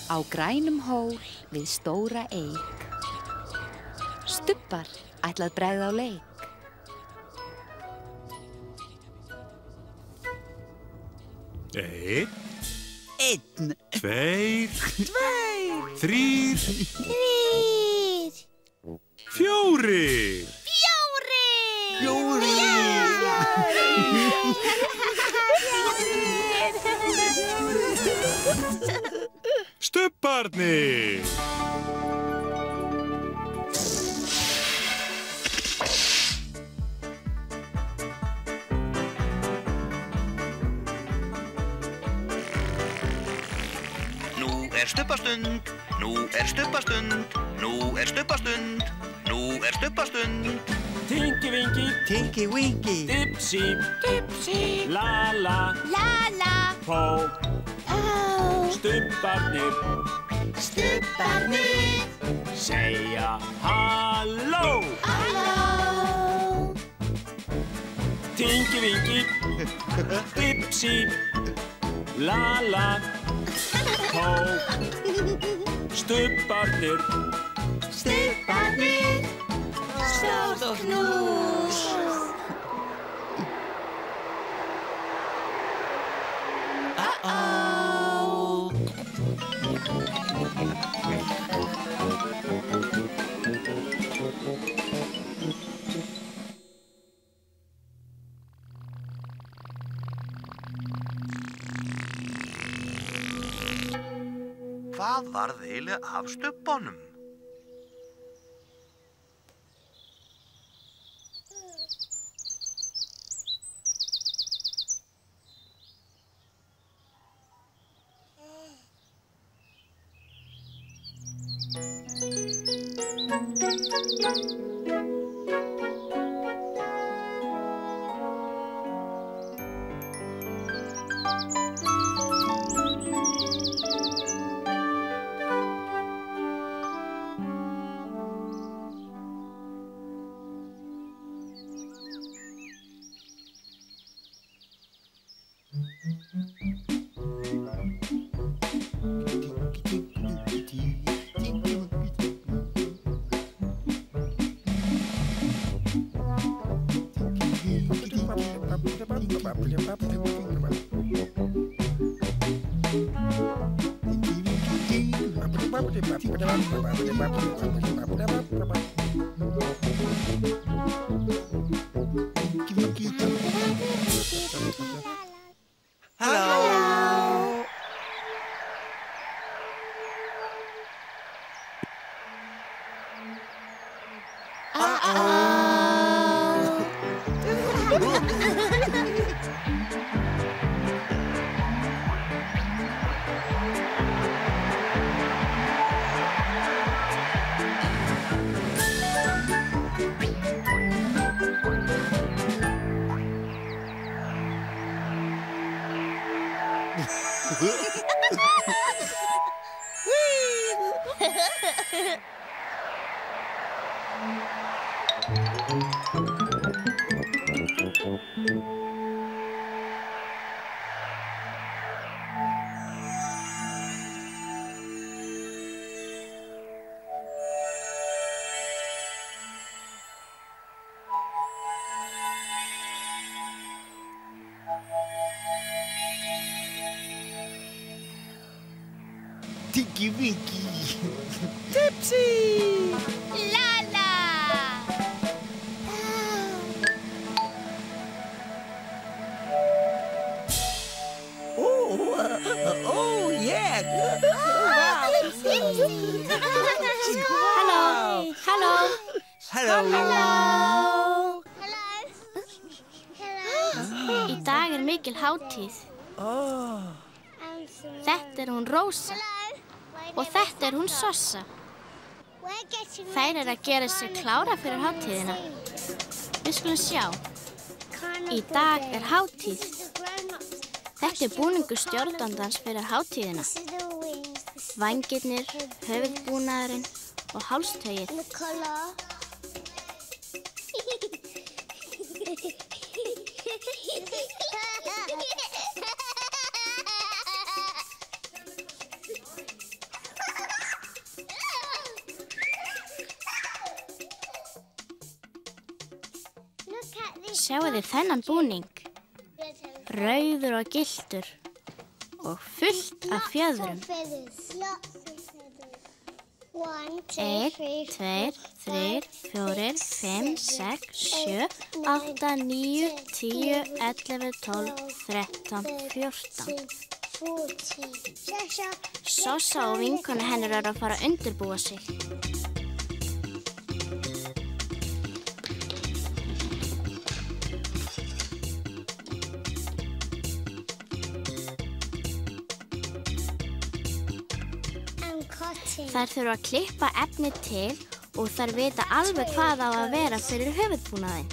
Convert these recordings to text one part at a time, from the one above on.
Á grænum hól við stóra eik. Stubbar ætlað bregða á leik. Einn. Einn. Tveir. Tveir. Þrír. Þrír. Fjórir. Stubbarnir. Nú er stubbastund, nú er stubbastund, nú er stubbastund, nú er stubbastund. Tinky Winky, Tinky Winky, Dipsy, Dipsy. Lala, Lala. Pó, Ó. Stubbarnir, Stubbarnir. segja halló. Halló. Tinky Winky, Dipsy, Lala, Pó, Stubbarnir, Stubbarnir. Stórt knús. Uh-oh. Hvað varð eiginlega af stubbanum? Hello. Tinky Winky, Dipsy. Lala. oh yeah. Halló, halló. Hello. Í dag er mikil hátíð. Þetta er hún Rósa og þetta er hún Sossa. Þær eru að gera sig klára fyrir hátíðina. Við skulum sjá. Í dag er hátíð. Þetta er búningur stjórnandans fyrir hátíðina. Vængirnir, höfuðbúnaðurinn og hálstögið. Sjáu þið þennan búning, rauður og gylltur og fullt af fjöðrum. 1, 2, 3, 4, 5, 6, 7, 8, 9, 10, 11, 12, 13, 14. Sossa og vinkonu hennar eru að fara að undirbúa sig. Þær þurfa að klippa efni til og þær vita alveg hvað á að vera fyrir höfuðbúnaðinn.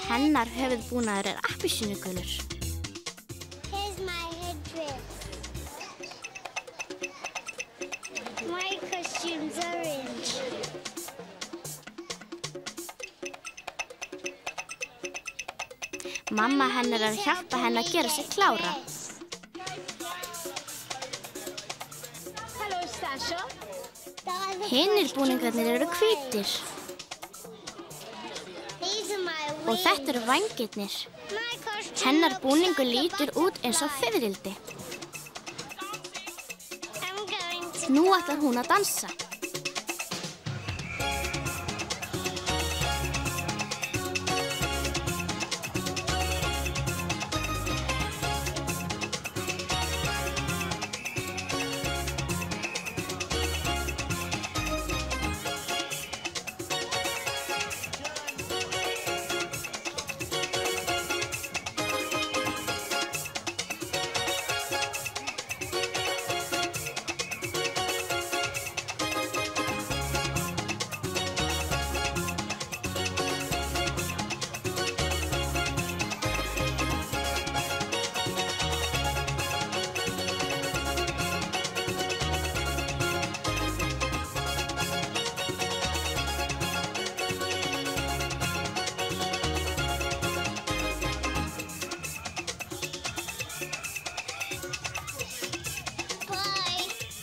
Hennar höfuðbúnaður er appelsínugulur. My costume's orange. Mamma hennar er að hjálpa henni að gera sig klára. Hinir búningarnir eru hvítir. Og þetta eru vængirnir. Hennar búningur lítur út eins og fiðrildi. Nú ætlar hún að dansa.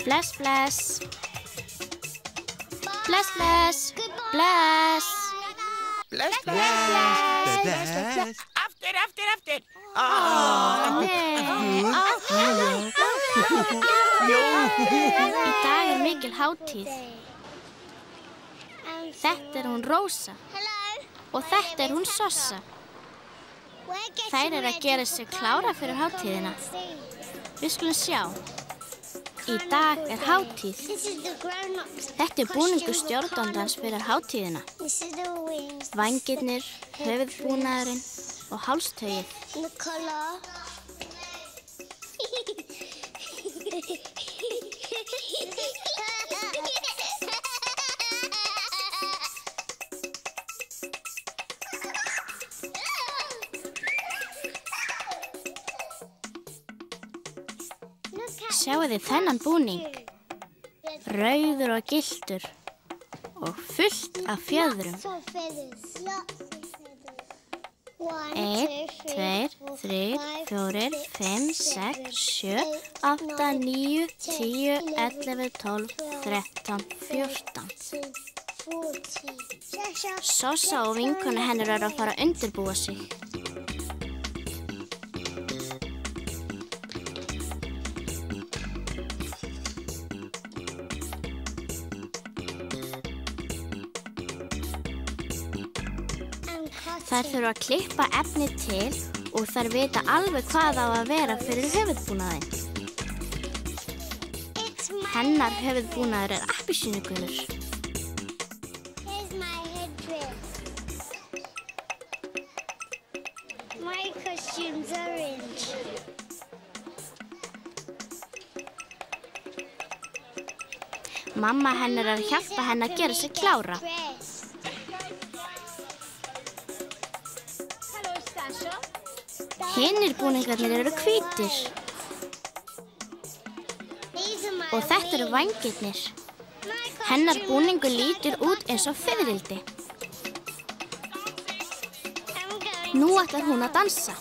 Bless, bless. Bless, bless. Bless. Bless, bless. Bless. Aftur. Í dag er mikil hátíð. Þetta er hún Rósa og þetta er hún Sossa. Þær eru að gera sig klára fyrir hátíðina. Við skulum sjá. Í dag er hátíð. Þetta er búningur stjórnandans fyrir hátíðina. Vængirnir, höfuðbúnaðurinn og hálstauið. Sjáu þið þennan búning, rauður og gylltur og fullt af fjöðrum. 1, 2, 3, 4, 5, 6, 7, 8, 9, 10, 11, 12, 13, 14. Sossa og vinkonu hennar eru að fara að undirbúa sig. Þær þurfa að klippa efni til og þær vita alveg hvað á að vera fyrir höfuðbúnaðinn. Hennar höfuðbúnaður er appelsínugulur. My costume's orange. Mamma hennar er að hjálpa henni að gera sig klára. Hinir búningarnir eru hvítir. Og þetta eru vængirnir. Hennar búningur lítur út eins og fiðrildi. Nú ætlar hún að dansa.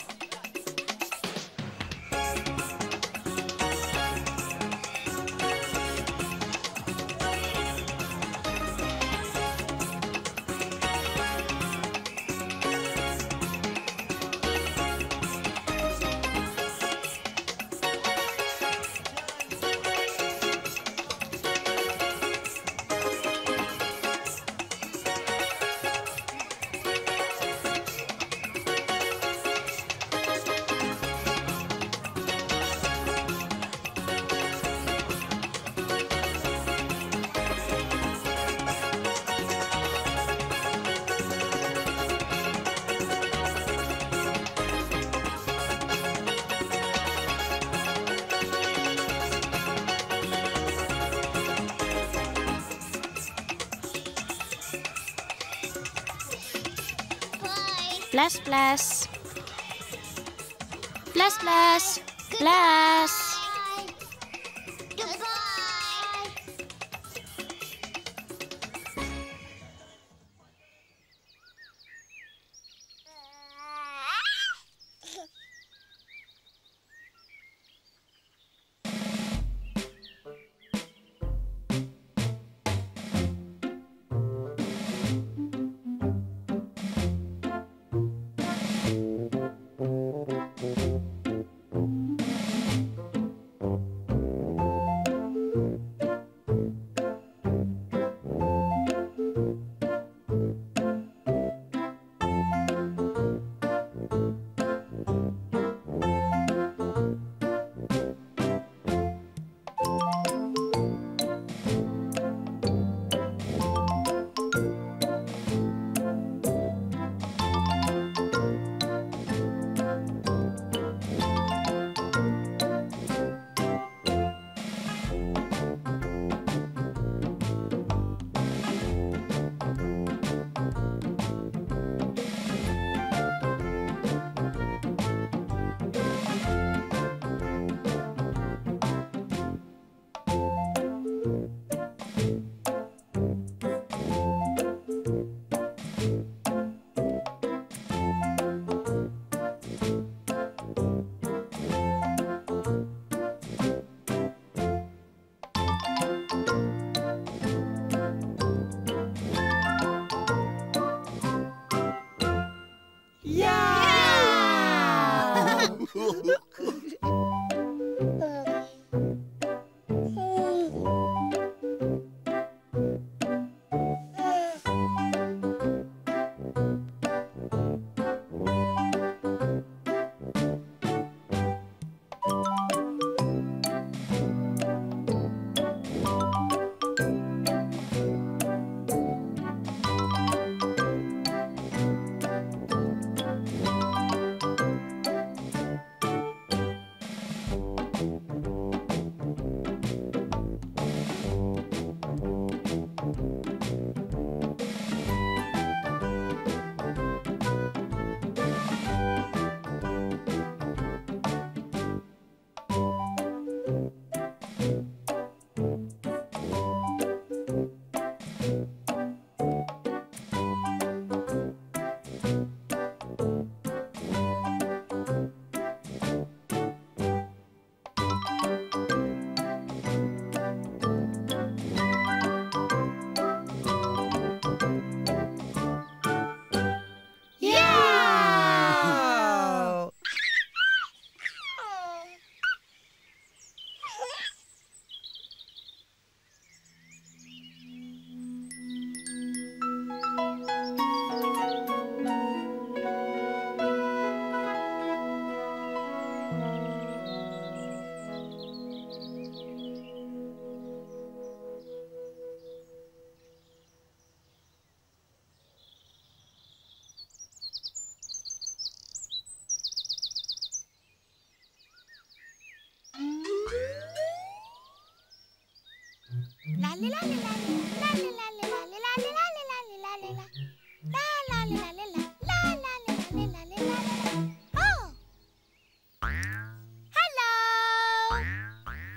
Bless, bless. Bless, bless. Bless. Goodbye.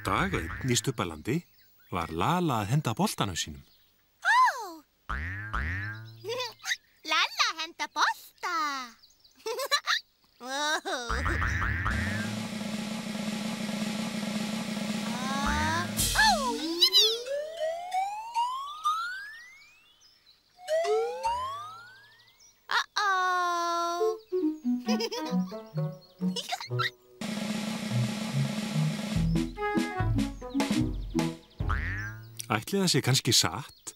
Dag einn í Stubbalandi var Lala að henda boltanum sínum. Lala henda bolta. Ætli það sé kannski satt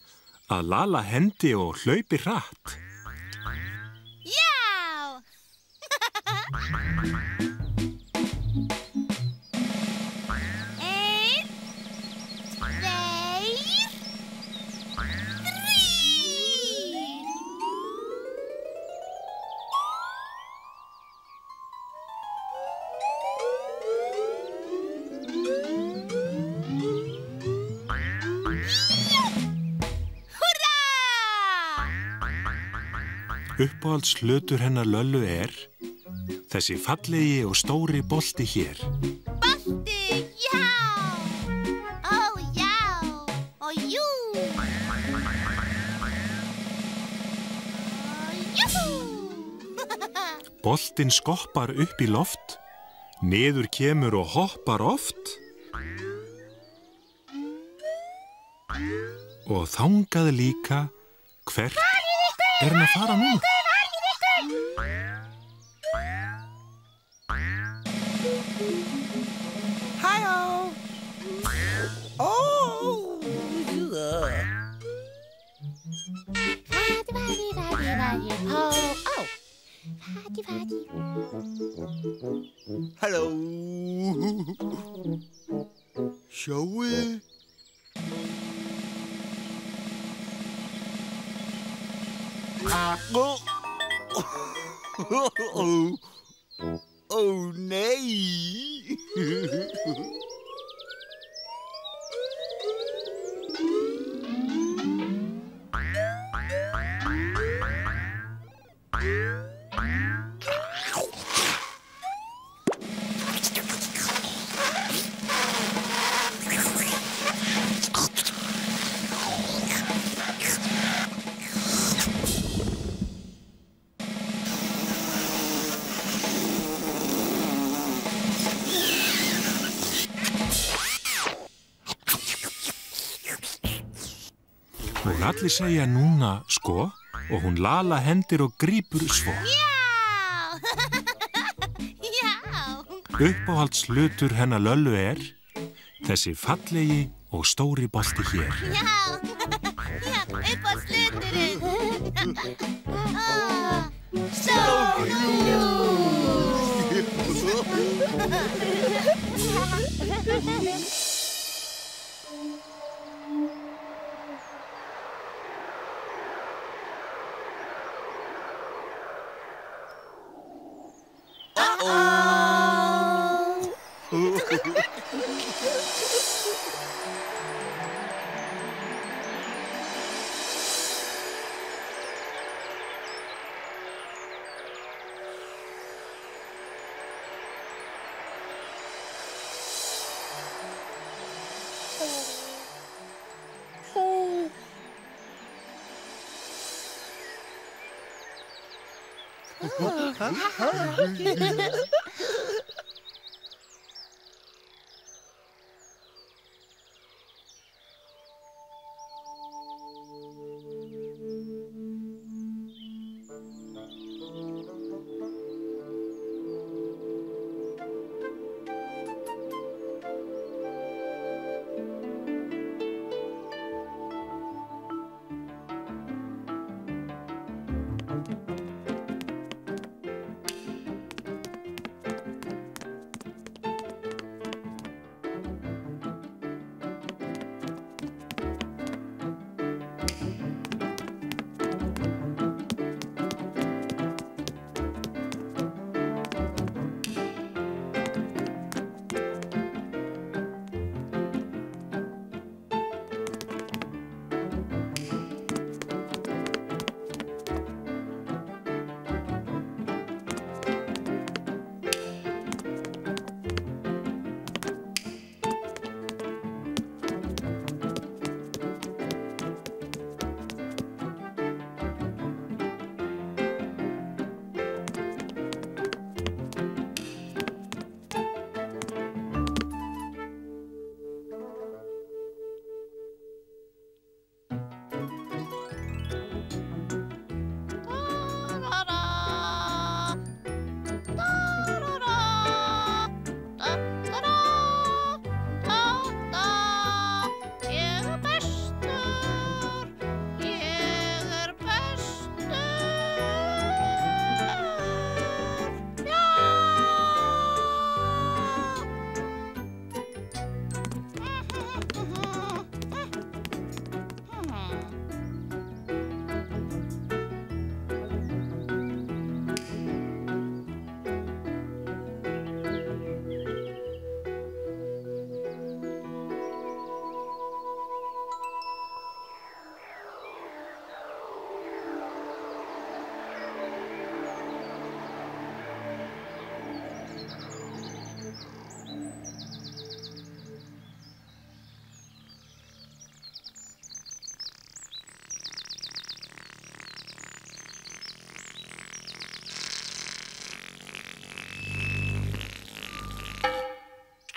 að Lala hendi og hlaupi hratt. Já! Einn, tveir, þrír! Uppáhalds hlutur hennar Löllu þessi fallegi og stóri bolti hér. Bolti, já! Ó, já! Og jú! Jú! Boltinn skoppar upp í loft, niður kemur og hoppar oft. Og þangað líka, hvert hann að fara núna? Hej-o! Hallo! Sjoe! Oh nee! Og allir segja núna sko og hún Lala hendir og grípur svo. Já! Já! Uppáhalds hlutur hennar Löllu þessi fallegi og stóri bolti hér. Já! Já, uppáhalds hluturinn!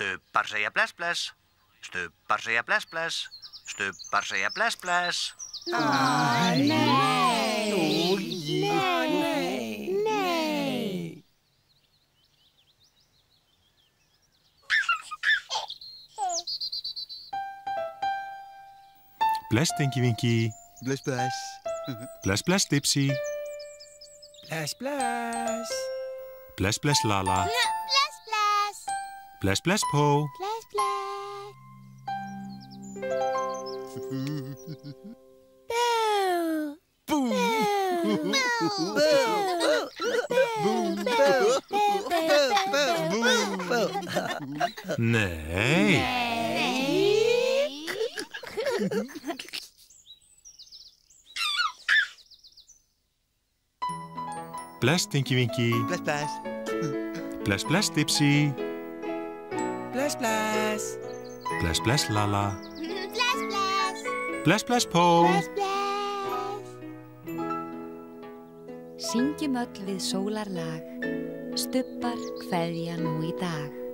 Stubbar segja bless, bless. Stubbar segja bless, bless. Stubbar segja bless, bless. Bless, Tinky Winky. Bless, bless. Bless, bless, Dipsy. Bless, bless. Bless, bless, Lala. Bless, bless. Bless, bless, Po. Bless, bless. Boo. Nei. Bless, Tinky Winky. Bless, bless. Bless, bless, Dipsy. Bless, bless. Bless, bless, Lala. Bless, bless. Bless, bless, Po. Bless, bless. Syngjum öll við sólarlag, stubbar kveðja nú í dag.